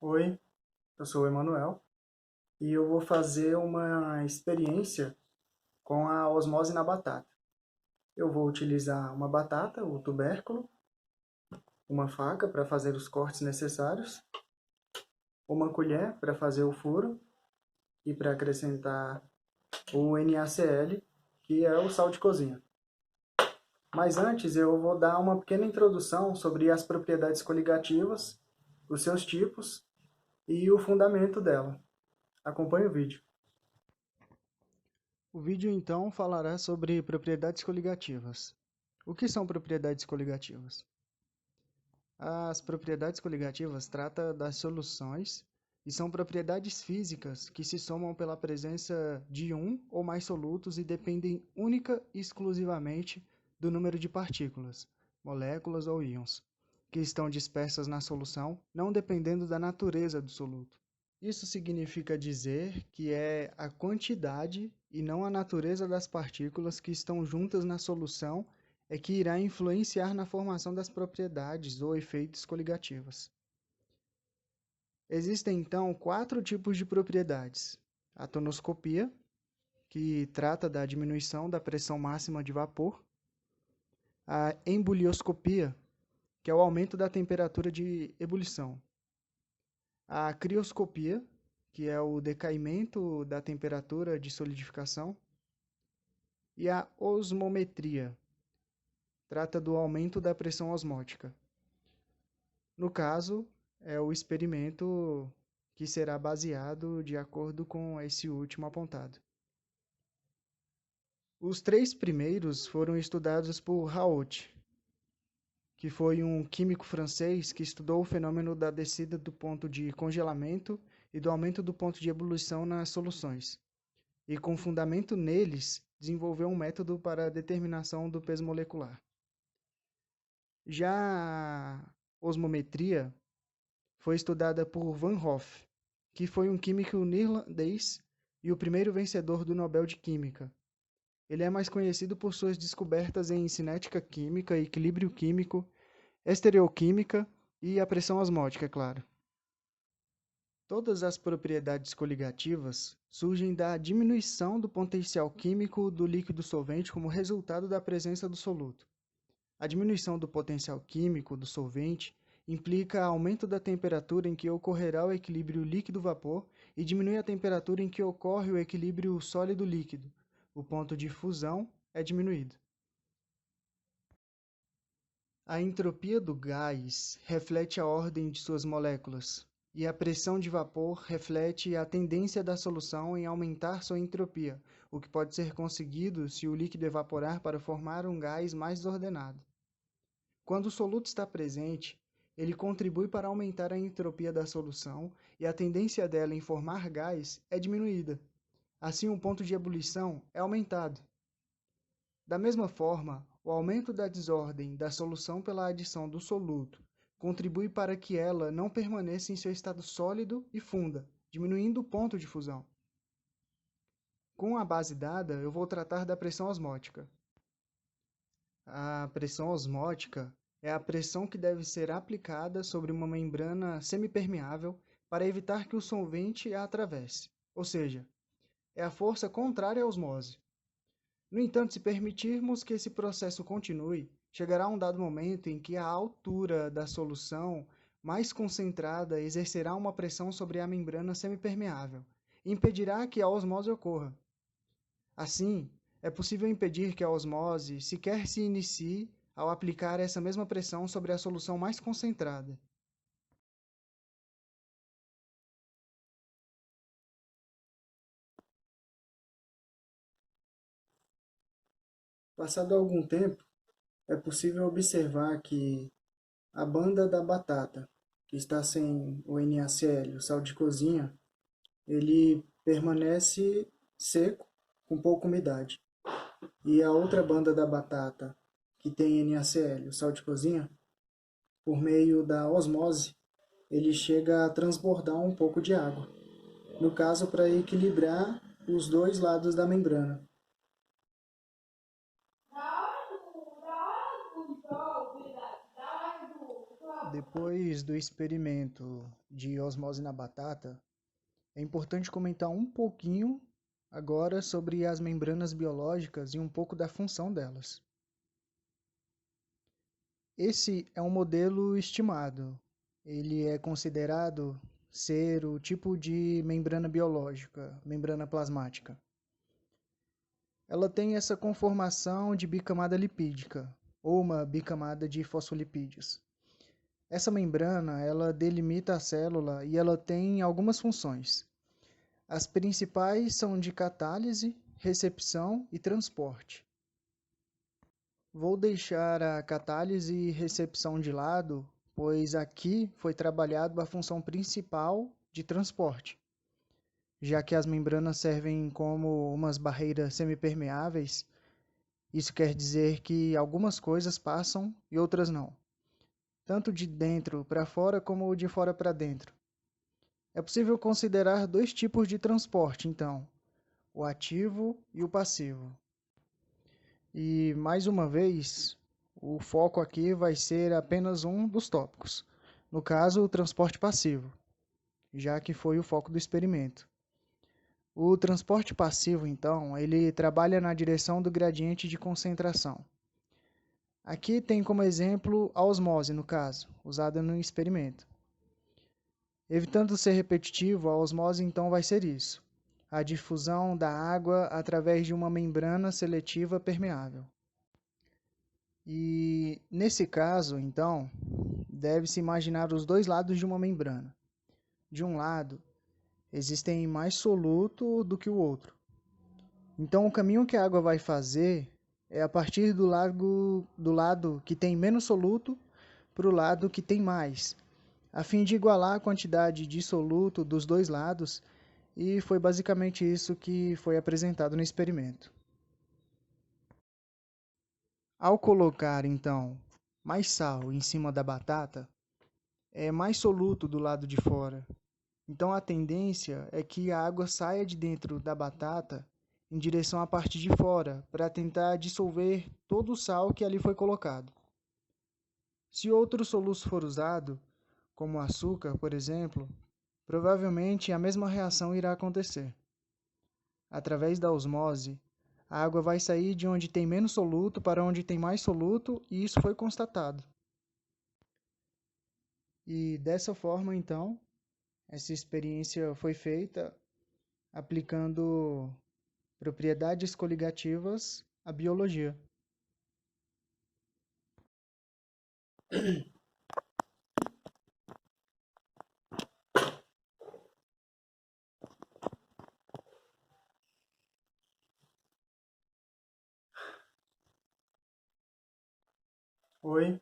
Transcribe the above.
Oi, eu sou o Emanuel e eu vou fazer uma experiência com a osmose na batata. Eu vou utilizar uma batata, o tubérculo, uma faca para fazer os cortes necessários, uma colher para fazer o furo e para acrescentar o NaCl, que é o sal de cozinha. Mas antes eu vou dar uma pequena introdução sobre as propriedades coligativas, os seus tipos e o fundamento dela. Acompanhe o vídeo. O vídeo então falará sobre propriedades coligativas. O que são propriedades coligativas? As propriedades coligativas tratam das soluções e são propriedades físicas que se somam pela presença de um ou mais solutos e dependem única e exclusivamente do número de partículas, moléculas ou íons, que estão dispersas na solução, não dependendo da natureza do soluto. Isso significa dizer que é a quantidade e não a natureza das partículas que estão juntas na solução é que irá influenciar na formação das propriedades ou efeitos coligativos. Existem então 4 tipos de propriedades: a tonoscopia, que trata da diminuição da pressão máxima de vapor; a embulioscopia, que é o aumento da temperatura de ebulição; a crioscopia, que é o decaimento da temperatura de solidificação; e a osmometria, trata do aumento da pressão osmótica. No caso, é o experimento que será baseado de acordo com esse último apontado. Os 3 primeiros foram estudados por Raoult, que foi um químico francês que estudou o fenômeno da descida do ponto de congelamento e do aumento do ponto de ebulição nas soluções, e com fundamento neles, desenvolveu um método para a determinação do peso molecular. Já a osmometria foi estudada por Van Hoff, que foi um químico neerlandês e o primeiro vencedor do Nobel de Química. Ele é mais conhecido por suas descobertas em cinética química, equilíbrio químico, estereoquímica e a pressão osmótica, é claro. Todas as propriedades coligativas surgem da diminuição do potencial químico do líquido solvente como resultado da presença do soluto. A diminuição do potencial químico do solvente implica aumento da temperatura em que ocorrerá o equilíbrio líquido-vapor e diminui a temperatura em que ocorre o equilíbrio sólido-líquido. O ponto de fusão é diminuído. A entropia do gás reflete a ordem de suas moléculas, e a pressão de vapor reflete a tendência da solução em aumentar sua entropia, o que pode ser conseguido se o líquido evaporar para formar um gás mais desordenado. Quando o soluto está presente, ele contribui para aumentar a entropia da solução e a tendência dela em formar gás é diminuída. Assim, o ponto de ebulição é aumentado. Da mesma forma, o aumento da desordem da solução pela adição do soluto contribui para que ela não permaneça em seu estado sólido e funda, diminuindo o ponto de fusão. Com a base dada, eu vou tratar da pressão osmótica. A pressão osmótica é a pressão que deve ser aplicada sobre uma membrana semipermeável para evitar que o solvente a atravesse, ou seja, é a força contrária à osmose. No entanto, se permitirmos que esse processo continue, chegará um dado momento em que a altura da solução mais concentrada exercerá uma pressão sobre a membrana semipermeável e impedirá que a osmose ocorra. Assim, é possível impedir que a osmose sequer se inicie ao aplicar essa mesma pressão sobre a solução mais concentrada. Passado algum tempo, é possível observar que a banda da batata, que está sem o NaCl, o sal de cozinha, ele permanece seco, com pouca umidade. E a outra banda da batata, que tem NaCl, o sal de cozinha, por meio da osmose, ele chega a transbordar um pouco de água. No caso, para equilibrar os dois lados da membrana. Depois do experimento de osmose na batata, é importante comentar um pouquinho agora sobre as membranas biológicas e um pouco da função delas. Esse é um modelo estimado. Ele é considerado ser o tipo de membrana biológica, membrana plasmática. Ela tem essa conformação de bicamada lipídica, ou uma bicamada de fosfolipídios. Essa membrana, ela delimita a célula e ela tem algumas funções. As principais são de catálise, recepção e transporte. Vou deixar a catálise e recepção de lado, pois aqui foi trabalhado a função principal de transporte, já que as membranas servem como umas barreiras semipermeáveis. Isso quer dizer que algumas coisas passam e outras não, tanto de dentro para fora como de fora para dentro. É possível considerar dois tipos de transporte, então, o ativo e o passivo. E, mais uma vez, o foco aqui vai ser apenas um dos tópicos, no caso, o transporte passivo, já que foi o foco do experimento. O transporte passivo, então, ele trabalha na direção do gradiente de concentração. Aqui tem como exemplo a osmose, no caso, usada no experimento. Evitando ser repetitivo, a osmose então vai ser isso: a difusão da água através de uma membrana seletiva permeável. E nesse caso, então, deve-se imaginar os dois lados de uma membrana. De um lado, existem mais soluto do que o outro. Então, o caminho que a água vai fazer é a partir do lado que tem menos soluto para o lado que tem mais, a fim de igualar a quantidade de soluto dos dois lados, e foi basicamente isso que foi apresentado no experimento. Ao colocar, então, mais sal em cima da batata, é mais soluto do lado de fora. Então a tendência é que a água saia de dentro da batata em direção à parte de fora, para tentar dissolver todo o sal que ali foi colocado. Se outro soluço for usado, como açúcar, por exemplo, provavelmente a mesma reação irá acontecer. Através da osmose, a água vai sair de onde tem menos soluto para onde tem mais soluto, e isso foi constatado. E dessa forma, então, essa experiência foi feita aplicando propriedades coligativas à biologia. Oi.